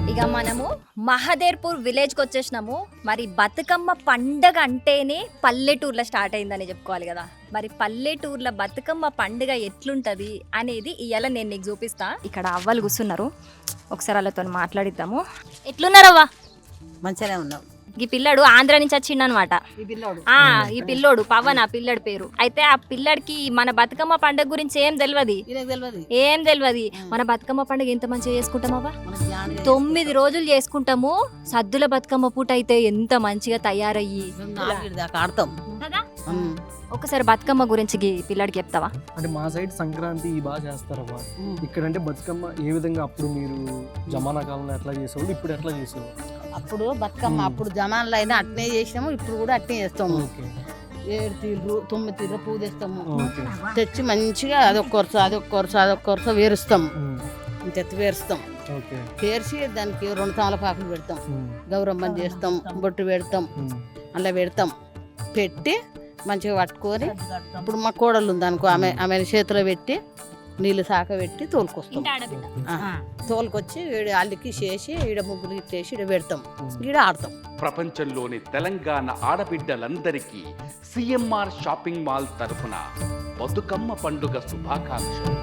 ఇక మనము మహదేర్పూర్ విలేజ్కి వచ్చేసినాము. మరి బతుకమ్మ పండగ అంటేనే పల్లెటూర్లో స్టార్ట్ అయిందని చెప్పుకోవాలి కదా. మరి పల్లెటూర్ల బతుకమ్మ పండుగ ఎట్లుంటది అనేది ఇవాళ నేను నీకు చూపిస్తా. ఇక్కడ అవ్వలు కూర్చున్నారు, ఒకసారి వాళ్ళతో మాట్లాడిద్దాము. ఎట్లున్నారవ్వా? మంచిగానే ఉన్నాం. ఈ పిల్లడు ఆంధ్ర నుంచి వచ్చిండు అనమాట. ఈ పిల్లోడు పవన్, ఆ పిల్లడి పేరు. అయితే ఆ పిల్లడికి మన బతుకమ్మ పండుగ గురించి ఏం తెలియదు. మన బతుకమ్మ పండుగ ఎంత మంచిగా చేసుకుంటామవ్వా? 9 రోజులు చేసుకుంటాము. సద్దుల బతుకమ్మ పూట అయితే ఎంత మంచిగా తయారయ్యి ఆడతాం కదా. ఒకసారి బతుకమ్మ గురించి పిల్లడికి చెప్తావా? అంటే మా సైడ్ సంక్రాంతి బాగా చేస్తారవ్వ. ఇక్కడ అంటే బతుకమ్మ ఏ విధంగా అప్పుడు మీరు జమానా కాలంలో ఎట్లా చేసేవాళ్ళు, ఇప్పుడు ఎట్లా చేసేవాళ్ళు? అప్పుడు బతుకమ్మ అప్పుడు జమాన్లో అయినా అట్నే చేసినాము, ఇప్పుడు కూడా అట్నే చేస్తాము. 7 తీర్లు 9 తీర్లు పువ్వు తెస్తాము, తెచ్చి మంచిగా అదొక్క కొరస వేరుస్తాము. ఇంత వేరుస్తాం, పేర్చి దానికి 2 తమలపాకులు పెడతాం, గౌరమ్మని చేస్తాం, బొట్టు పెడతాం, అలా పెడతాం. పెట్టి మంచిగా పట్టుకొని ఇప్పుడు మా కోడలు ఉంది అనుకో, ఆమె చేతిలో పెట్టి నీళ్ళు సాక పెట్టి తోలుకొస్తాం. తోలుకొచ్చి అల్లికి చేసి ఈడ ముగ్గులు ఇట్టేసి ఈడ పెడతాం, ఈడ ఆడతాం. ప్రపంచంలోని తెలంగాణ ఆడబిడ్డలందరికీ సిఎంఆర్ షాపింగ్ మాల్ తరఫున బతుకమ్మ పండుగ శుభాకాంక్షలు.